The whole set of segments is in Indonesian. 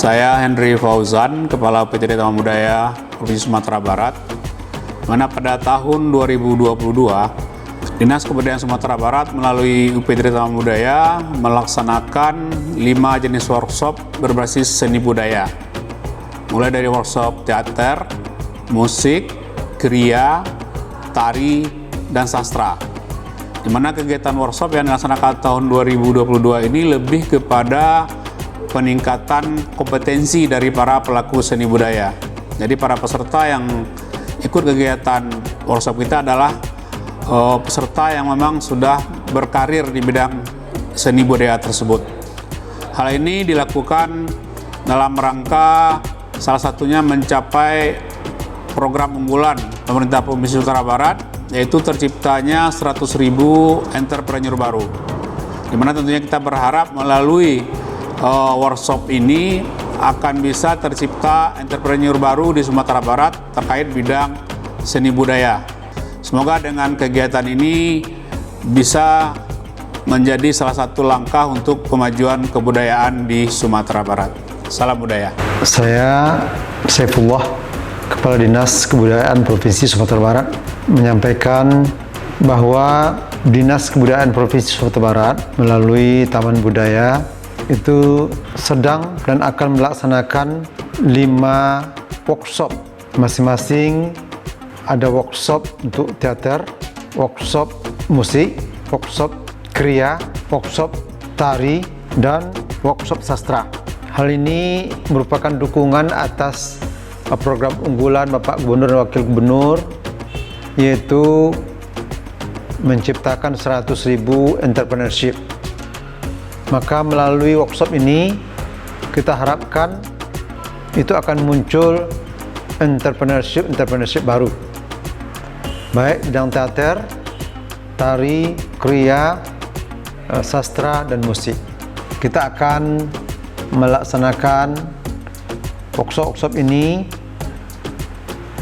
Saya Henry Fauzan, Kepala UPTD Taman Budaya Provinsi Sumatera Barat, mana pada tahun 2022, Dinas Kebudayaan Sumatera Barat melalui UPTD Taman Budaya melaksanakan 5 jenis workshop berbasis seni budaya, mulai dari workshop teater, musik, kriya, tari, dan sastra. Di mana kegiatan workshop yang dilaksanakan tahun 2022 ini lebih kepada peningkatan kompetensi dari para pelaku seni budaya. Jadi para peserta yang ikut kegiatan workshop kita adalah peserta yang memang sudah berkarir di bidang seni budaya tersebut. Hal ini dilakukan dalam rangka salah satunya mencapai program unggulan pemerintah Provinsi Sumatera Barat, yaitu terciptanya 100.000 entrepreneur baru. Di mana tentunya kita berharap melalui workshop ini akan bisa tercipta entrepreneur baru di Sumatera Barat terkait bidang seni budaya. Semoga dengan kegiatan ini bisa menjadi salah satu langkah untuk kemajuan kebudayaan di Sumatera Barat. Salam budaya. Saya Saifullah, Kepala Dinas Kebudayaan Provinsi Sumatera Barat, menyampaikan bahwa Dinas Kebudayaan Provinsi Sumatera Barat melalui Taman Budaya itu sedang dan akan melaksanakan 5 workshop. Masing-masing ada workshop untuk teater, workshop musik, workshop kriya, workshop tari, dan workshop sastra. Hal ini merupakan dukungan atas program unggulan Bapak Gubernur dan Wakil Gubernur, yaitu menciptakan 100.000 entrepreneurship. Maka melalui workshop ini kita harapkan itu akan muncul entrepreneurship baru, baik bidang teater, tari, kriya, sastra, dan musik. Kita akan melaksanakan workshop ini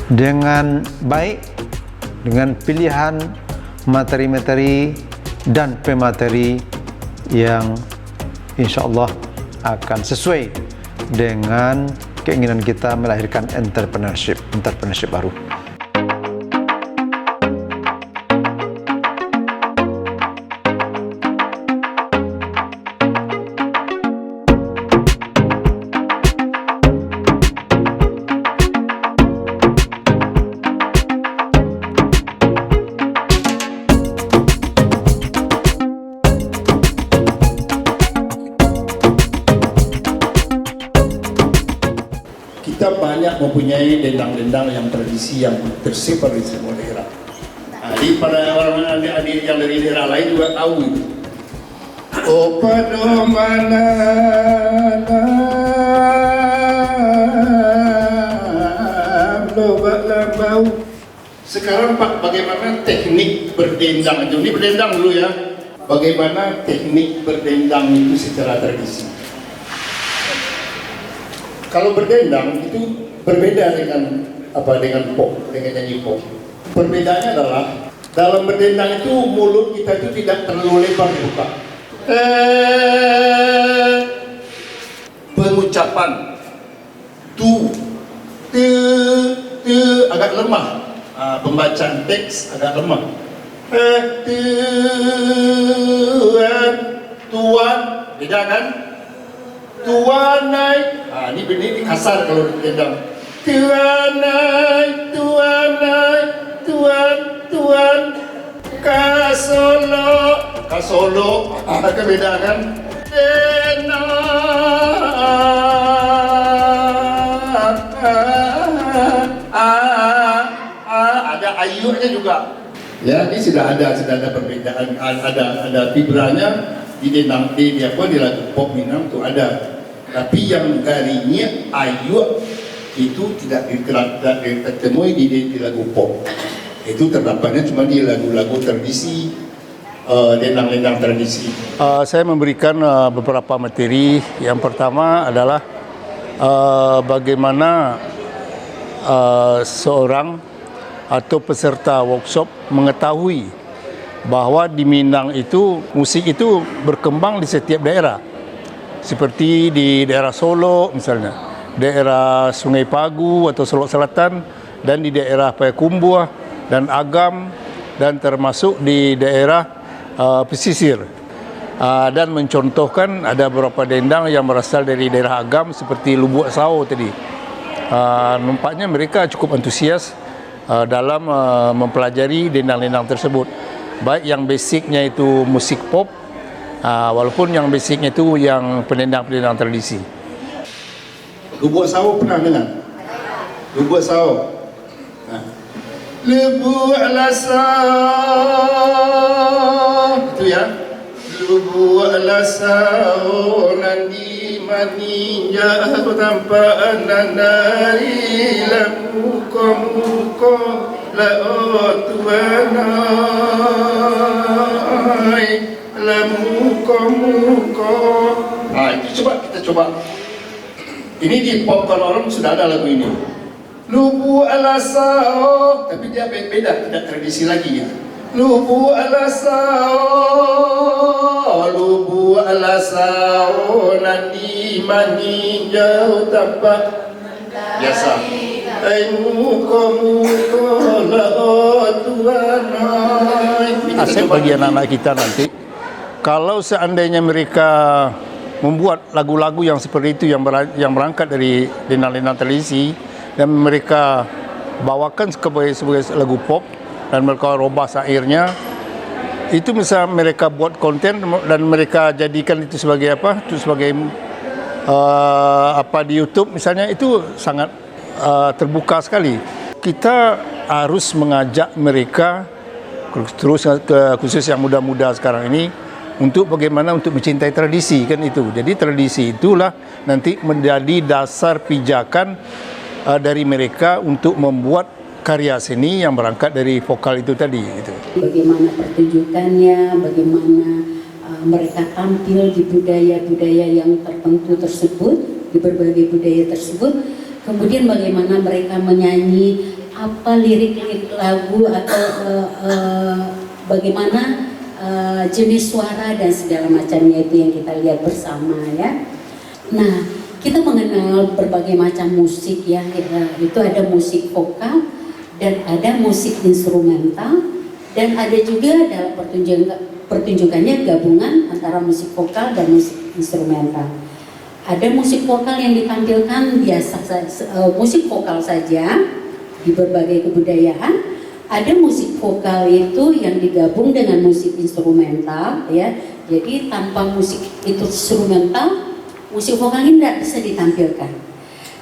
dengan baik, dengan pilihan materi-materi dan pemateri yang insya Allah akan sesuai dengan keinginan kita melahirkan entrepreneurship baru. Kita banyak mempunyai dendang-dendang yang tradisi yang tersebar di semua daerah. Jadi pada orang adik-adik yang dari daerah lain juga tahu itu. Oh pada mana bau. Sekarang Pak, bagaimana teknik berdendang itu? Ini berdendang dulu ya. Bagaimana teknik berdendang itu secara tradisi? Kalau berdendang itu berbeda dengan pop, dengan nyanyi pop. Perbedaannya adalah dalam berdendang itu mulut kita itu tidak terlalu lebar dibuka. Pengucapan tu agak lemah. Pembacaan teks agak lemah. Tuan, beda kan? Tuan naik, ini kasar kalau dendang. Tuan naik, tuan, kasolo, agak beda kan? Ada ayunya juga. Ya, ini sudah ada perbedaan, ada vibranya. Di dendang di lagu pop Minang itu ada, tapi yang garinya ayu itu tidak ditemui di lagu pop. Itu terdapatnya cuma di lagu-lagu tradisi, dendang-dendang tradisi. Saya memberikan beberapa materi. Yang pertama adalah bagaimana seorang atau peserta workshop mengetahui bahwa di Minang itu musik itu berkembang di setiap daerah. seperti di daerah Solo misalnya, daerah Sungai Pagu atau Solok Selatan, dan di daerah Payakumbuh dan Agam, dan termasuk di daerah pesisir. Dan mencontohkan ada beberapa dendang yang berasal dari daerah Agam seperti Lubuk Sao tadi. Nampaknya mereka cukup antusias dalam mempelajari dendang-dendang tersebut, baik yang basicnya itu musik pop, walaupun yang basicnya itu yang pendendang-pendendang tradisi. Lubuk Sao pernah dengar? Lubuk Sao. Lubuk Sao itu ya. Lubuk Sao nanti mani jauh tanpa nandari muka la tuanai la muka. Itu kita coba. Ini di popcorn orang sudah ada lagu ini. Lubu Sao, tapi dia beda, tidak tradisi lagi ya. Lubu Sao nanti mani jauh tanpa biasa. Muka la tuanai. Aset bagi anak-anak kita nanti, kalau seandainya mereka membuat lagu-lagu yang seperti itu yang berangkat dari dendang-dendang tradisi dan mereka bawakan sebagai lagu pop dan mereka robah syairnya, itu misalnya mereka buat konten dan mereka jadikan itu sebagai apa? Itu sebagai di YouTube misalnya, itu sangat terbuka sekali. Kita harus mengajak mereka, terus khusus yang muda-muda sekarang ini, untuk bagaimana untuk mencintai tradisi, kan itu. Jadi tradisi itulah nanti menjadi dasar pijakan dari mereka untuk membuat karya seni yang berangkat dari vokal itu tadi. Gitu. Bagaimana pertunjukannya, bagaimana mereka tampil di budaya-budaya yang tertentu tersebut, di berbagai budaya tersebut. Kemudian bagaimana mereka menyanyi, apa lirik-lirik lagu atau bagaimana jenis suara dan segala macamnya itu yang kita lihat bersama ya. Nah, kita mengenal berbagai macam musik ya, itu ada musik vokal dan ada musik instrumental, dan ada juga dalam pertunjukannya gabungan antara musik vokal dan musik instrumental. Ada musik vokal yang ditampilkan biasa musik vokal saja di berbagai kebudayaan. Ada musik vokal itu yang digabung dengan musik instrumental ya. Jadi tanpa musik instrumental, musik vokal ini tidak bisa ditampilkan.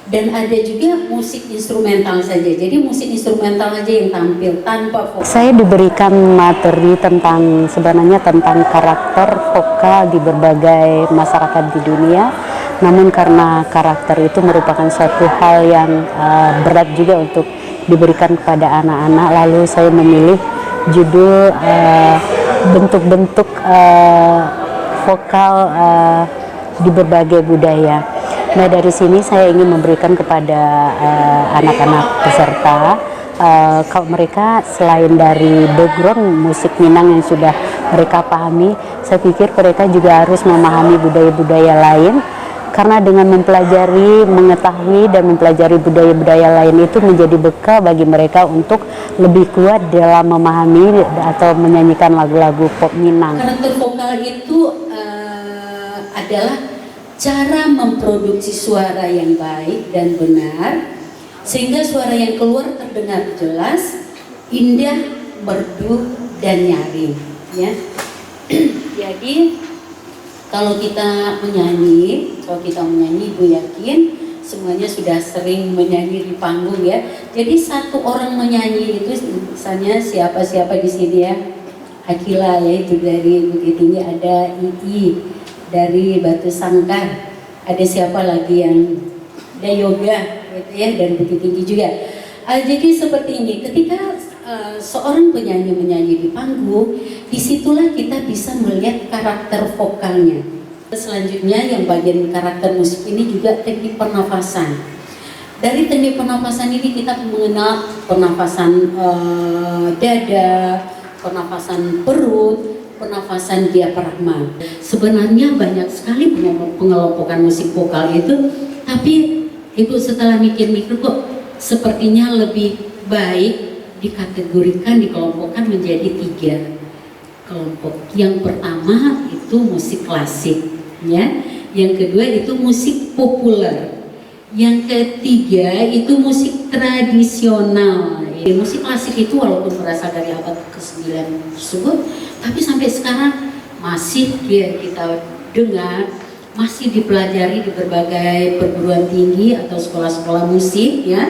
Dan ada juga musik instrumental saja. Jadi musik instrumental saja yang tampil tanpa vokal. Saya diberikan materi sebenarnya tentang karakter vokal di berbagai masyarakat di dunia. Namun karena karakter itu merupakan suatu hal yang berat juga untuk diberikan kepada anak-anak, lalu saya memilih judul bentuk-bentuk vokal di berbagai budaya. Nah, dari sini saya ingin memberikan kepada anak-anak peserta, kalau mereka selain dari background musik Minang yang sudah mereka pahami, saya pikir mereka juga harus memahami budaya-budaya lain. Karena dengan mempelajari, mengetahui dan mempelajari budaya-budaya lain itu menjadi bekal bagi mereka untuk lebih kuat dalam memahami atau menyanyikan lagu-lagu pop Minang. Karakter vokal itu adalah cara memproduksi suara yang baik dan benar, sehingga suara yang keluar terdengar jelas, indah, merdu, dan nyaring. Ya. Jadi kalau kita menyanyi, Ibu yakin semuanya sudah sering menyanyi di panggung ya. Jadi satu orang menyanyi itu, misalnya siapa-siapa di sini ya, Akila ya, itu dari Bukit Tinggi, ada Ii dari Batu Sangkar, ada siapa lagi yang ada Yoga gitu ya, dari Bukit Tinggi juga. Jadi seperti ini, ketika seorang penyanyi menyanyi di panggung, disitulah kita bisa melihat karakter vokalnya. Selanjutnya yang bagian karakter musik ini juga teknik pernafasan. Dari teknik pernafasan ini kita mengenal pernafasan dada, pernafasan perut, pernafasan diafragma. Sebenarnya banyak sekali pengelompokan musik vokal itu, tapi Ibu setelah mikir-mikir kok sepertinya lebih baik dikategorikan, dikelompokkan menjadi 3 kelompok. Yang pertama itu musik klasik, ya. Yang kedua itu musik populer. Yang ketiga itu musik tradisional. Musik klasik itu walaupun berasal dari abad ke-9 tersebut, tapi sampai sekarang masih kita dengar, masih dipelajari di berbagai perguruan tinggi atau sekolah-sekolah musik, ya,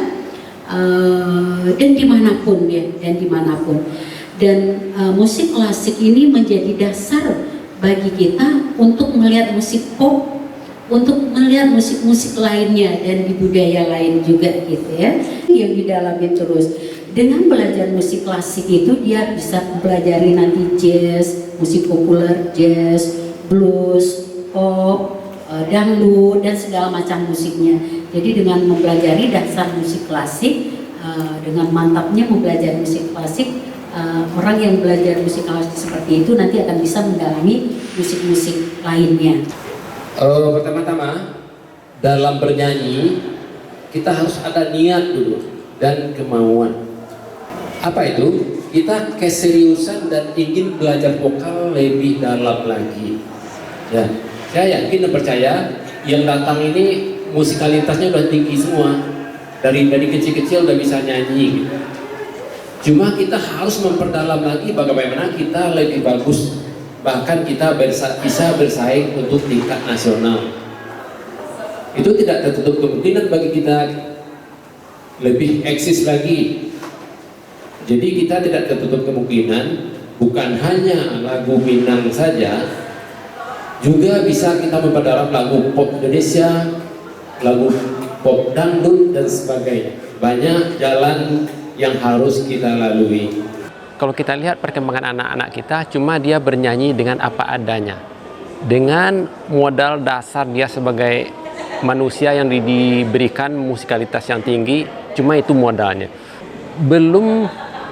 dan dimanapun, ya, dan musik klasik ini menjadi dasar bagi kita untuk melihat musik pop, untuk melihat musik-musik lainnya dan di budaya lain juga, gitu ya, yang didalami terus. Dengan belajar musik klasik itu dia bisa mempelajari nanti jazz, musik populer, jazz, blues, pop, dangdut, dan segala macam musiknya. Jadi dengan mempelajari dasar musik klasik, dengan mantapnya mempelajari musik klasik, orang yang belajar musik klasik seperti itu nanti akan bisa mendalami musik-musik lainnya. Pertama-tama dalam bernyanyi kita harus ada niat dulu dan kemauan. Apa itu? Kita keseriusan dan ingin belajar vokal lebih dalam lagi. Ya, saya yakin dan percaya yang datang ini musikalitasnya udah tinggi semua. Dari kecil-kecil udah bisa nyanyi. Gitu. Cuma kita harus memperdalam lagi bagaimana kita lebih bagus. Bahkan kita bisa bersaing untuk tingkat nasional. Itu tidak tertutup kemungkinan bagi kita lebih eksis lagi. Jadi kita tidak tertutup kemungkinan bukan hanya lagu Minang saja, juga bisa kita memperdalam lagu pop Indonesia, lagu pop dangdut dan sebagainya. Banyak jalan yang harus kita lalui. Kalau kita lihat perkembangan anak-anak kita, cuma dia bernyanyi dengan apa adanya, dengan modal dasar dia sebagai manusia yang diberikan musikalitas yang tinggi, cuma itu modalnya. Belum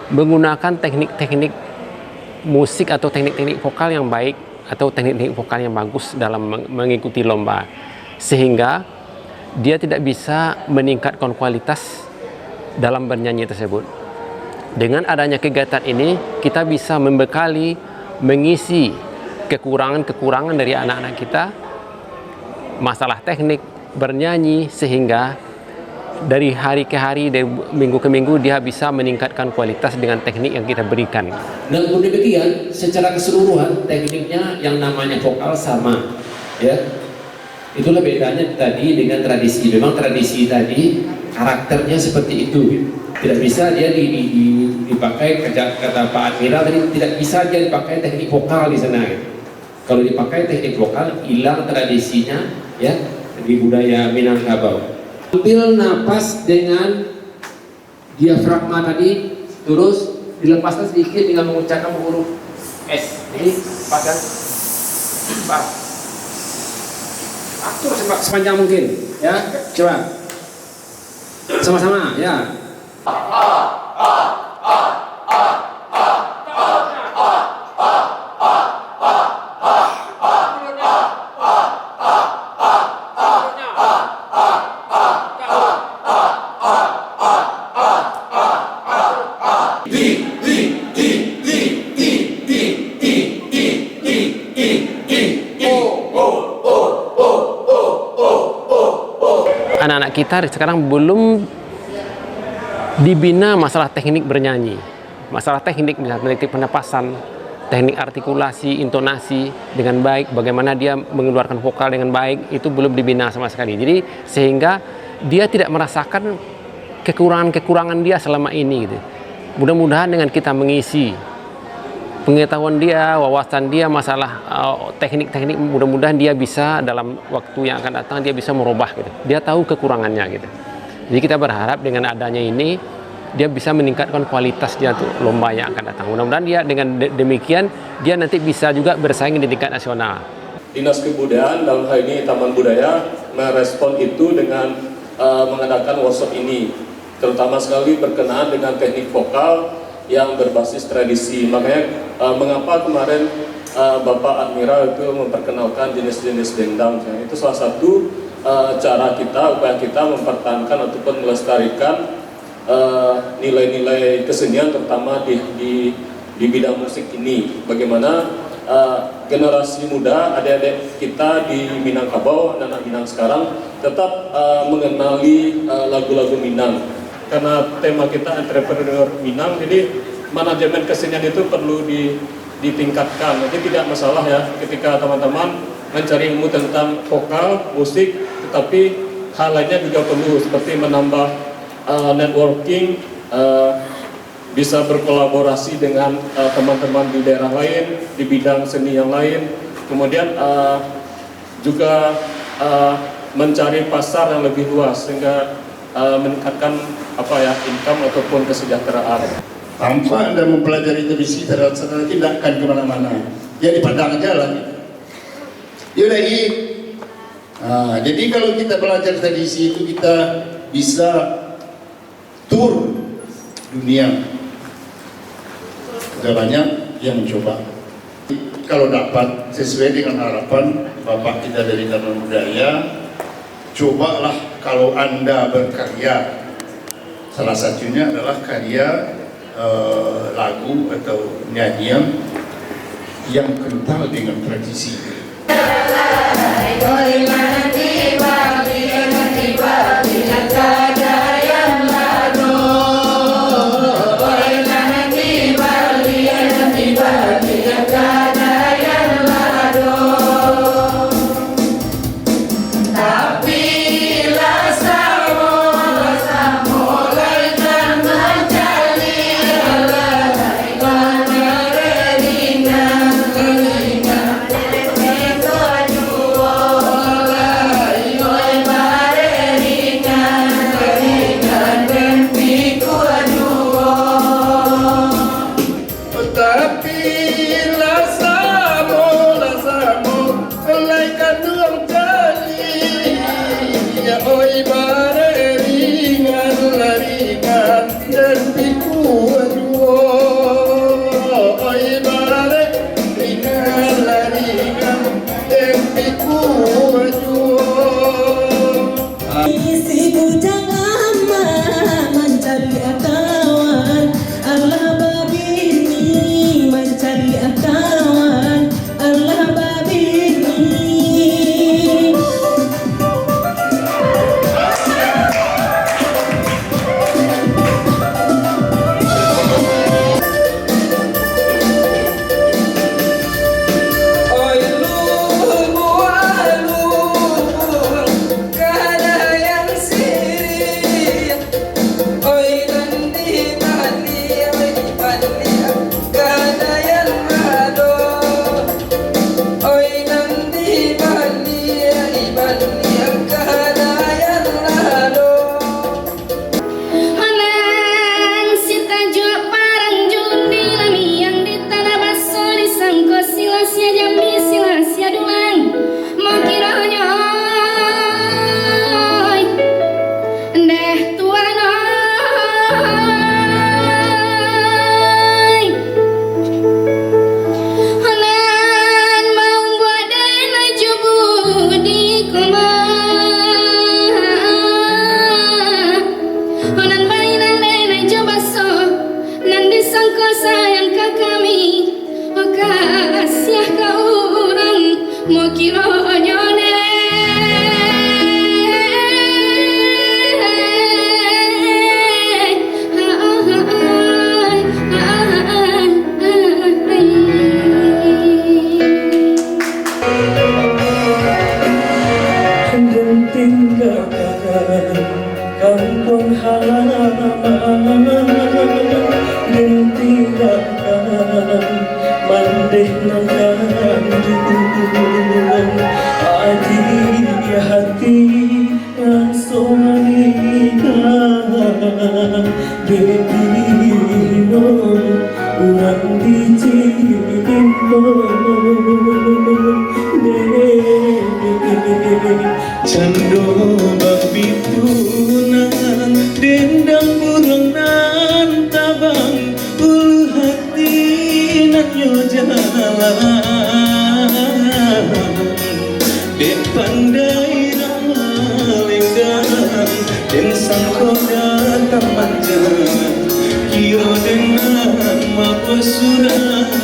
menggunakan teknik-teknik musik atau teknik-teknik vokal yang baik atau teknik-teknik vokal yang bagus dalam mengikuti lomba, sehingga dia tidak bisa meningkatkan kualitas dalam bernyanyi tersebut. Dengan adanya kegiatan ini, kita bisa membekali, mengisi kekurangan-kekurangan dari anak-anak kita, masalah teknik bernyanyi, sehingga dari hari ke hari, dari minggu ke minggu, dia bisa meningkatkan kualitas dengan teknik yang kita berikan. Dan demikian, secara keseluruhan tekniknya yang namanya vokal sama, ya. Itulah bedanya tadi dengan tradisi. Memang tradisi tadi karakternya seperti itu. Gitu. Tidak bisa dia dipakai kata Pak Admiral tadi, tidak bisa dia dipakai teknik vokal di sana. Gitu. Kalau dipakai teknik vokal, hilang tradisinya, ya, di budaya Minangkabau. Ambil napas dengan diafragma tadi, terus dilepaskan sedikit dengan mengucapkan huruf S. Jadi lepaskan, atur sepanjang mungkin, ya. Coba sama-sama, ya. Anak-anak kita sekarang belum dibina masalah teknik bernyanyi, masalah teknik misalnya teknik penapasan, teknik artikulasi, intonasi dengan baik, bagaimana dia mengeluarkan vokal dengan baik, itu belum dibina sama sekali. Jadi sehingga dia tidak merasakan kekurangan-kekurangan dia selama ini. Gitu. Mudah-mudahan dengan kita mengisi pengetahuan dia, wawasan dia masalah teknik-teknik, mudah-mudahan dia bisa dalam waktu yang akan datang dia bisa merubah gitu. Dia tahu kekurangannya gitu. Jadi kita berharap dengan adanya ini dia bisa meningkatkan kualitas dia untuk lomba yang akan datang. Mudah-mudahan dia dengan demikian dia nanti bisa juga bersaing di tingkat nasional. Dinas Kebudayaan dalam hal ini Taman Budaya merespon itu dengan mengadakan workshop ini, terutama sekali berkenaan dengan teknik vokal yang berbasis tradisi. Makanya mengapa kemarin Bapak Admiral itu memperkenalkan jenis-jenis dendang. Itu salah satu cara kita, upaya kita mempertahankan ataupun melestarikan nilai-nilai kesenian, terutama di bidang musik ini. Bagaimana generasi muda, adik-adik kita di Minangkabau, anak-anak Minang sekarang tetap mengenali lagu-lagu Minang. Karena tema kita entrepreneur Minang, jadi manajemen kesenian itu perlu ditingkatkan. Jadi tidak masalah ya ketika teman-teman mencari ilmu tentang vokal, musik, tetapi hal lainnya juga perlu, seperti menambah networking, bisa berkolaborasi dengan teman-teman di daerah lain, di bidang seni yang lain, kemudian juga mencari pasar yang lebih luas sehingga meningkatkan income ataupun kesejahteraan. Tanpa Anda mempelajari tradisi, saudara-saudara tidak akan kemana-mana. Ya di Padang aja lah gitu. Yaudah jadi kalau kita belajar tradisi itu kita bisa tur dunia. Sudah banyak yang mencoba. Kalau dapat sesuai dengan harapan Bapak kita dari Taman Budaya, cobalah kalau Anda berkarya. Salah satunya adalah karya lagu atau nyanyian yang kental dengan tradisi. Jalan insan kau datang manja kira dengan mabuk surah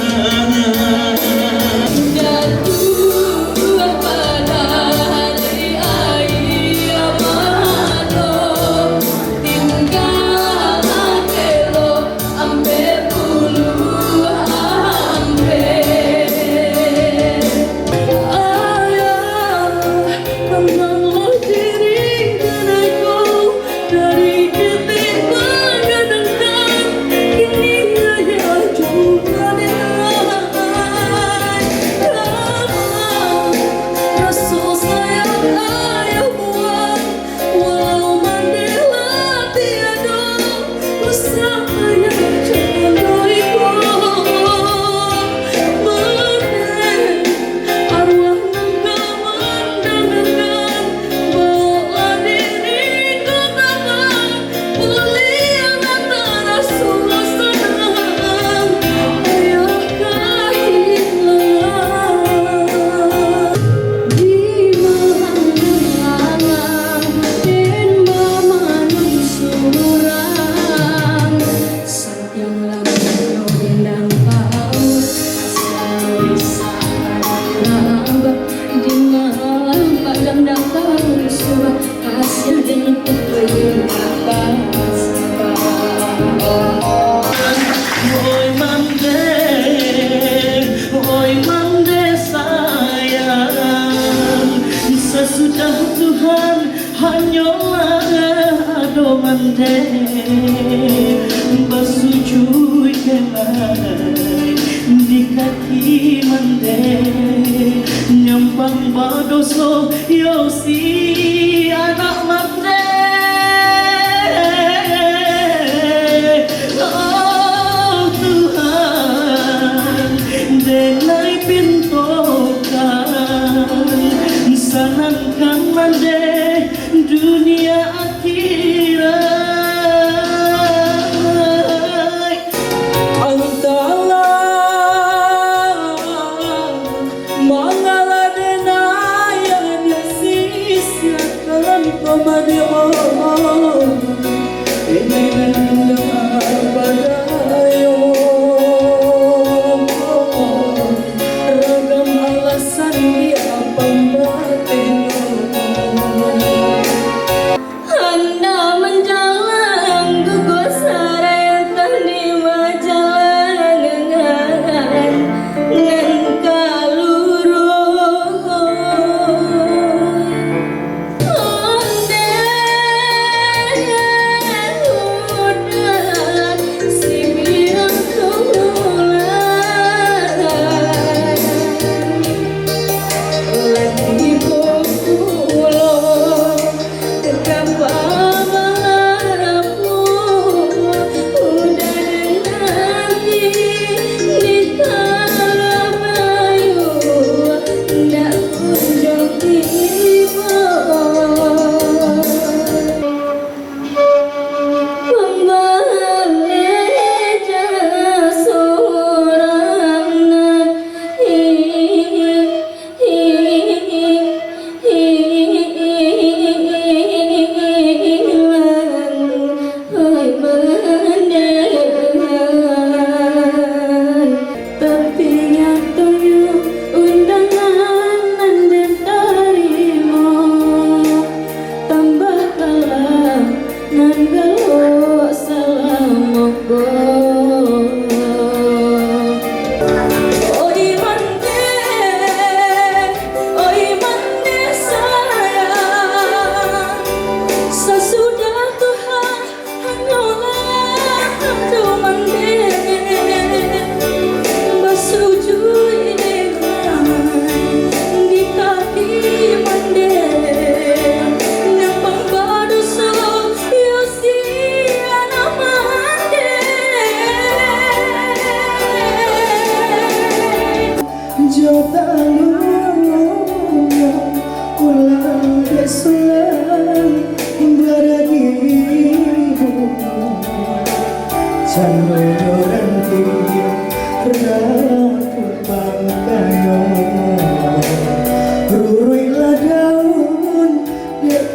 bersujud kelai di kaki mande nyampang badoso yo si anak mande oh Tuhan denai pintokan sanangkan mande dunia akhirat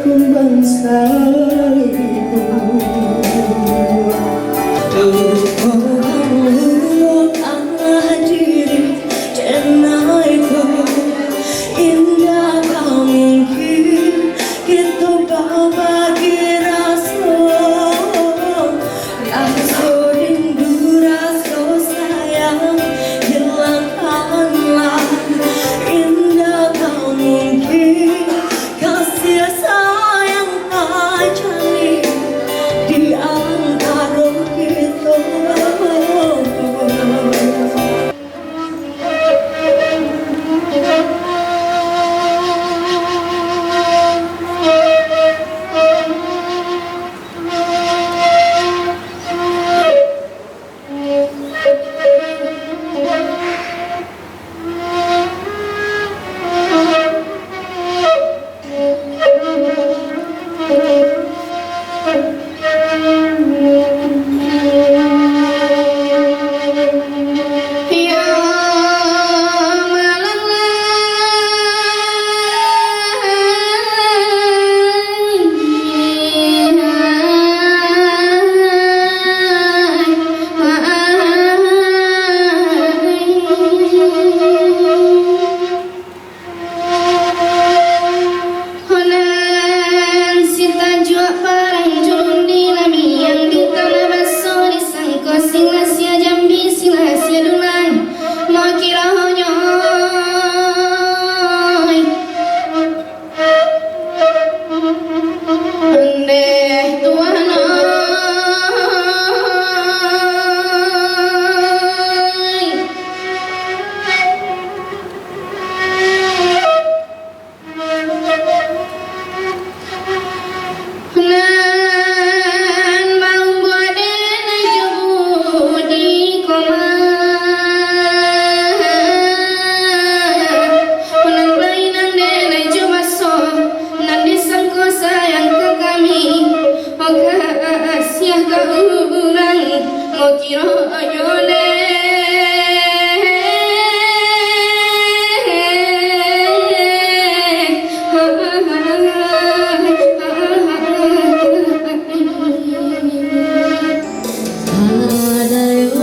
kumbang saibu Tuhong Allah diri denaiku Indah kau mungkin Kita berbagi rasa Rasa rindu, rasa sayang Hilangkanlah Indah kau mungkin Kasih sayang ajali Di antara kita Ada yang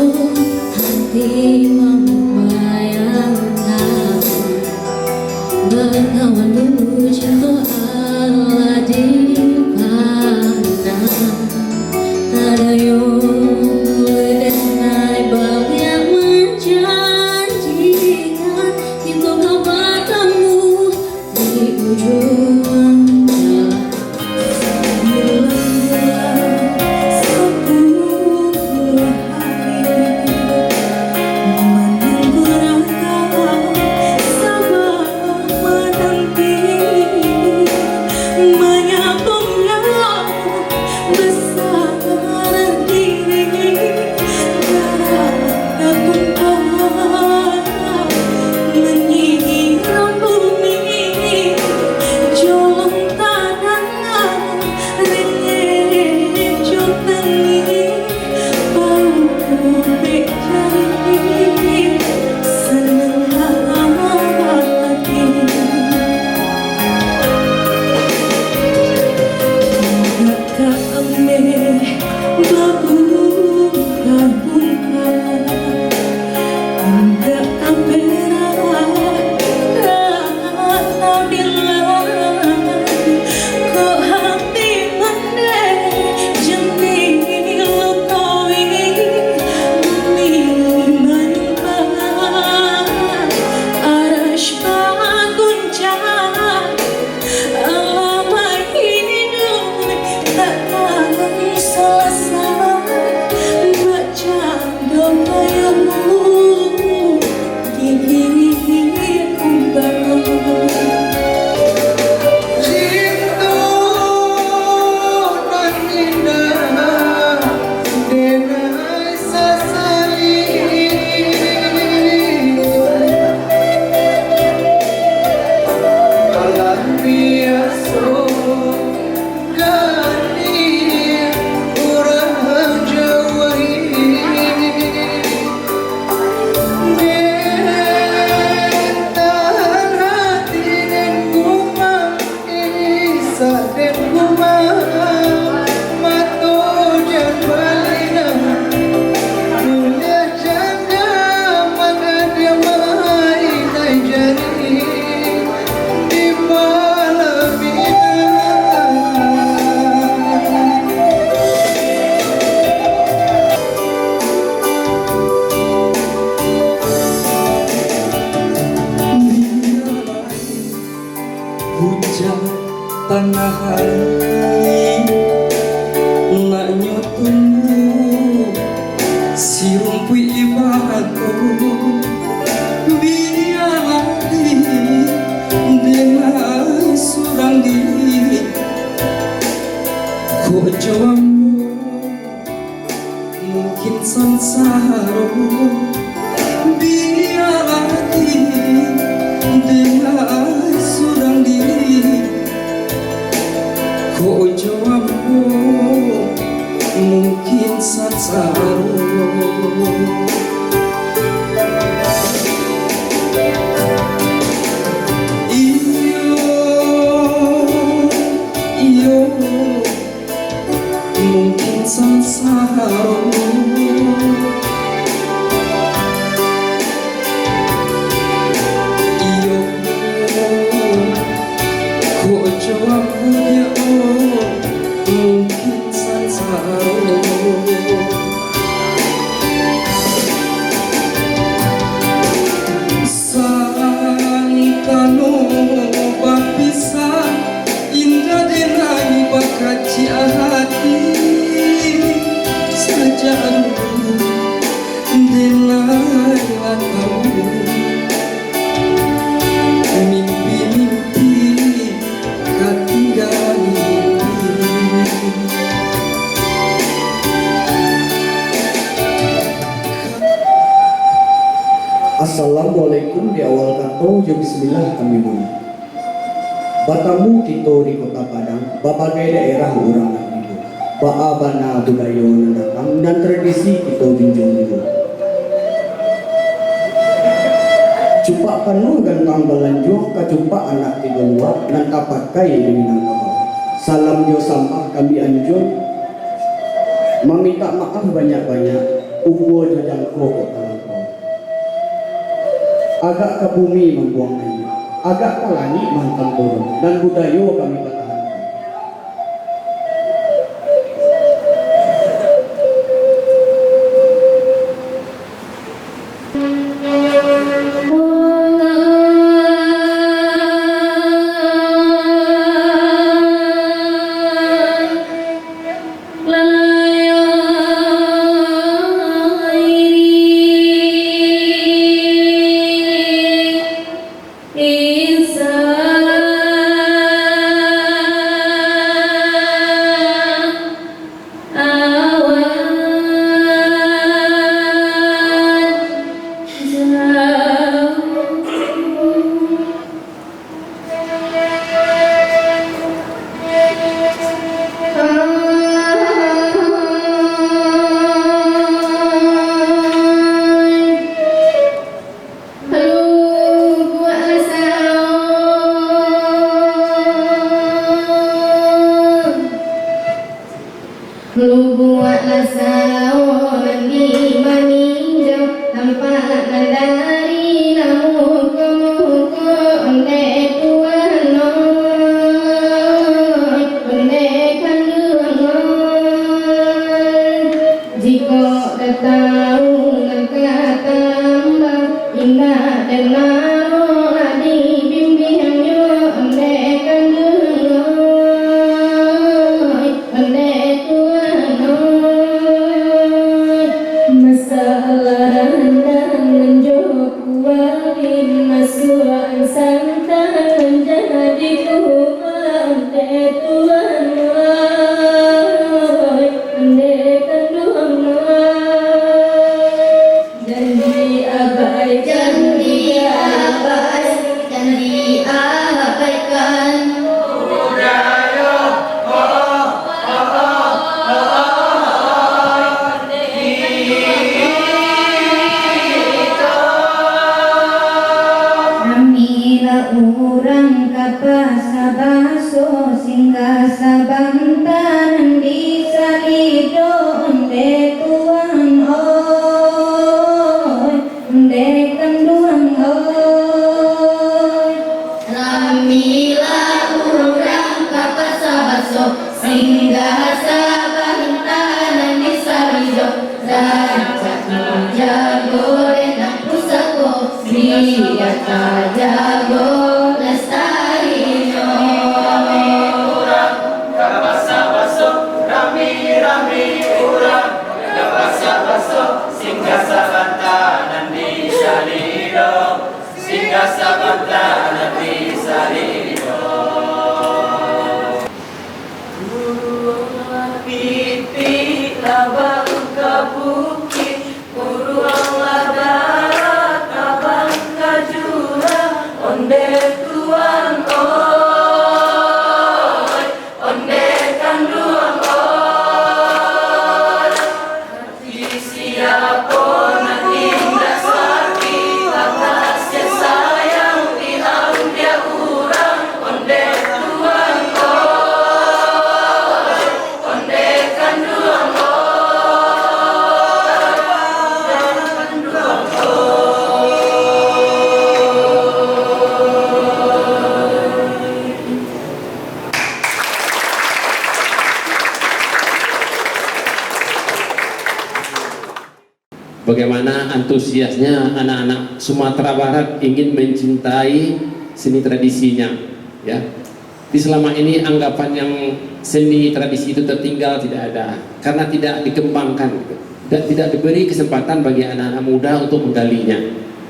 Hujan tanah hari nak nyutumu si rumpui ibatu biarlah dengan surang diri ko jawamu mungkin sansaro biarlah dengan surang diri ko jawamu mungkin sansaro mungkin sansaro iyo ko jawabnya mungkin sansaro santano bapisa indah denai bakaci hati saja denai latamu mimpi-mimpi ketinggalan Assalamualaikum di awal kato ya bismillah kami mulai. Batamu kita di kota Padang, berbagai daerah orang nak hidup. Baabana budaya yang datang dan tradisi kita junjung juga. Cupak penuh gantang belanjung, kacumpak anak tiga luar dan kapakai di Minangkabau. Salam jo sampah kami anjur, meminta maaf banyak-banyak, ukur jo jangkau kok terlampau. Agak ke bumi membuang air, agak ke langit mantang turun, dan budaya kami pertahankan. sabantaran di salido onde tuang oi onde kanduang oi lamila urang kapasabaso singgah sabantaran di salido jago denang pusako biata jago lestarinya urang kapasabaso rami urang kapasabaso singgah sabantaran di salido singgah sabantaran di salido pipi labang ke bukit uruang darat labang ke jurang onde tuang oi onde kanduang oi hati siapa nak indah sakti atas ya sayang di alam dia urang onde tuang oi onde kanduang oi Bagaimana antusiasnya anak-anak Sumatera Barat ingin mencintai seni tradisinya, ya. Di selama ini anggapan yang seni tradisi itu tertinggal tidak ada karena tidak dikembangkan, tidak diberi kesempatan bagi anak-anak muda untuk menggalinya.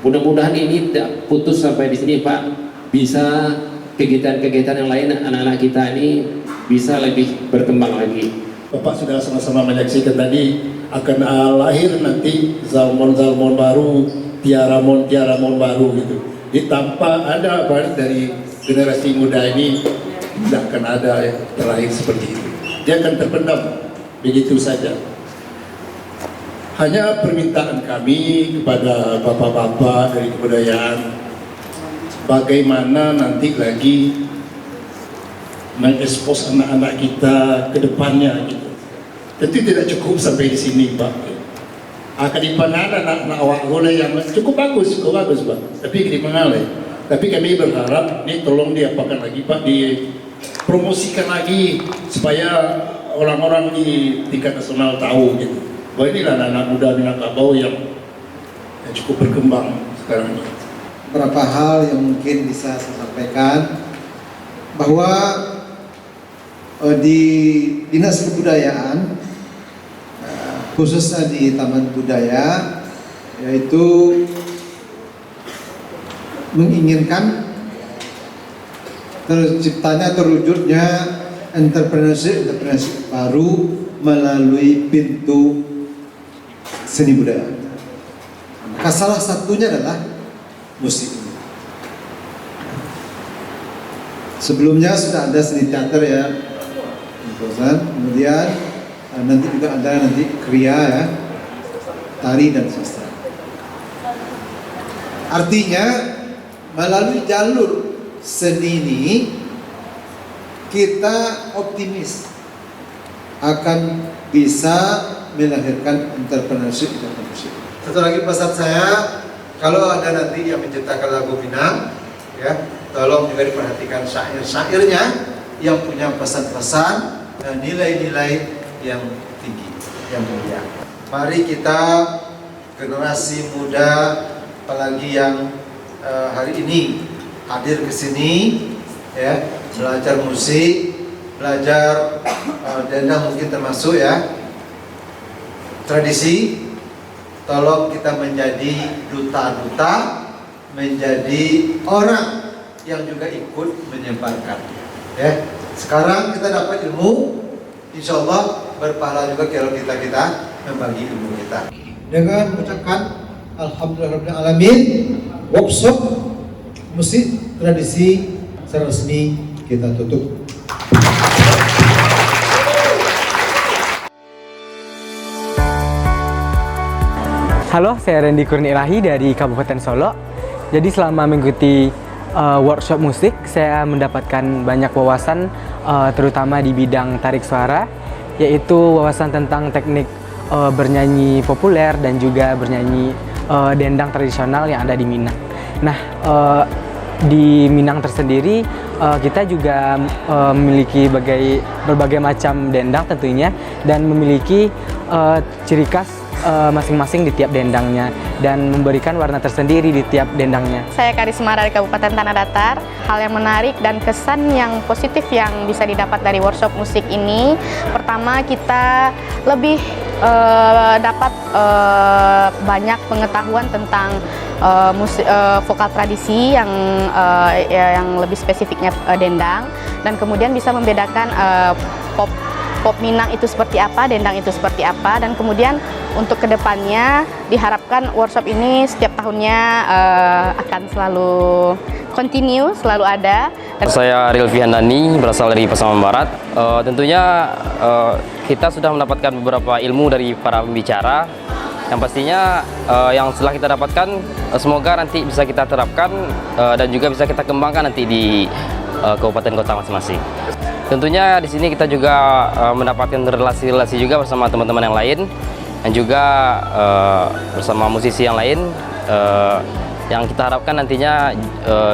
Mudah-mudahan ini tidak putus sampai di sini, Pak. Bisa kegiatan-kegiatan yang lain anak-anak kita ini bisa lebih berkembang lagi. Bapak sudah sama-sama menyaksikan tadi akan lahir nanti Zalmon baru, Tiaramon baru gitu. Jadi tanpa ada dari generasi muda ini tidak akan ada yang terlahir seperti itu. Dia akan terpendam begitu saja. Hanya permintaan kami kepada bapak-bapak dari kebudayaan, bagaimana nanti lagi mengekspos anak-anak kita ke depannya gitu. Tentu tidak cukup sampai di sini, Pak. Akan dipanada anak-anak awak boleh yang cukup bagus, Pak. Tapi di mengalih. Tapi kami berharap ini tolong diapakan lagi, Pak, dipromosikan lagi supaya orang-orang di tingkat nasional tahu gitu. Bahwa inilah anak-anak muda Minangkabau yang cukup berkembang sekarang ini. Beberapa hal yang mungkin bisa saya sampaikan bahwa di Dinas Kebudayaan khususnya di Taman Budaya yaitu menginginkan terciptanya terwujudnya entrepreneurship baru melalui pintu seni budaya. Maka salah satunya adalah musik. Sebelumnya sudah ada seni teater ya, kemudian nanti juga ada kriya ya, tari dan sastra. Artinya melalui jalur seni ini kita optimis akan bisa melahirkan entrepreneurship. Satu lagi pesan saya, kalau ada nanti yang menciptakan lagu Minang, ya tolong juga diperhatikan syair-syairnya yang punya pesan-pesan dan nilai-nilai yang tinggi, yang mulia. Mari kita generasi muda, apalagi yang hari ini hadir ke sini, ya belajar musik, belajar dendang mungkin termasuk ya tradisi. Tolong kita menjadi duta-duta, menjadi orang yang juga ikut menyebarkan. Ya, sekarang kita dapat ilmu, insya Allah berpahala juga kalau kita membagi ilmu kita. Dengan mengucapkan Alhamdulillahirrahmanirrahim, workshop musik tradisi secara resmi kita tutup. Halo, saya Randy Kurniahi dari Kabupaten Solo. Jadi selama mengikuti workshop musik, saya mendapatkan banyak wawasan terutama di bidang tarik suara, yaitu wawasan tentang teknik bernyanyi populer dan juga bernyanyi dendang tradisional yang ada di Minang. Nah, di Minang tersendiri kita juga memiliki berbagai macam dendang tentunya, dan memiliki ciri khas masing-masing di tiap dendangnya dan memberikan warna tersendiri di tiap dendangnya. Saya Karisma dari Kabupaten Tanah Datar. Hal yang menarik dan kesan yang positif yang bisa didapat dari workshop musik ini, pertama kita lebih dapat banyak pengetahuan tentang vokal tradisi yang lebih spesifiknya dendang, dan kemudian bisa membedakan pop Minang itu seperti apa, dendang itu seperti apa, dan kemudian untuk kedepannya diharapkan workshop ini setiap tahunnya akan selalu continue, selalu ada. Saya Rilvi Handani, berasal dari Pasaman Barat. Tentunya kita sudah mendapatkan beberapa ilmu dari para pembicara, yang pastinya yang setelah kita dapatkan semoga nanti bisa kita terapkan dan juga bisa kita kembangkan nanti di kabupaten kota masing-masing. Tentunya di sini kita juga mendapatkan relasi-relasi juga bersama teman-teman yang lain, dan juga bersama musisi yang lain yang kita harapkan nantinya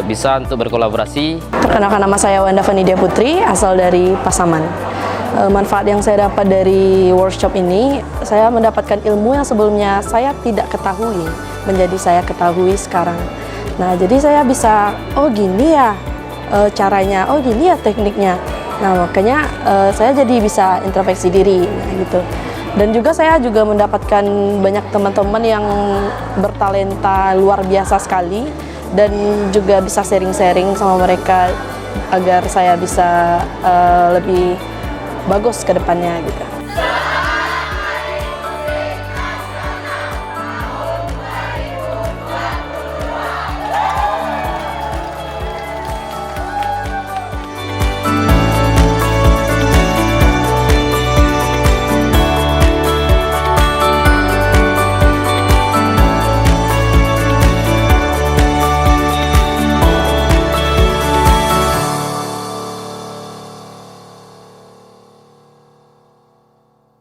bisa untuk berkolaborasi. Perkenalkan, nama saya Wanda Vanidia Putri, asal dari Pasaman. Manfaat yang saya dapat dari workshop ini, saya mendapatkan ilmu yang sebelumnya saya tidak ketahui, menjadi saya ketahui sekarang. Nah, jadi saya bisa, oh gini ya caranya, oh gini ya tekniknya. Nah, makanya saya jadi bisa introspeksi diri, gitu. Dan juga saya juga mendapatkan banyak teman-teman yang bertalenta luar biasa sekali, dan juga bisa sharing-sharing sama mereka agar saya bisa lebih bagus ke depannya, gitu.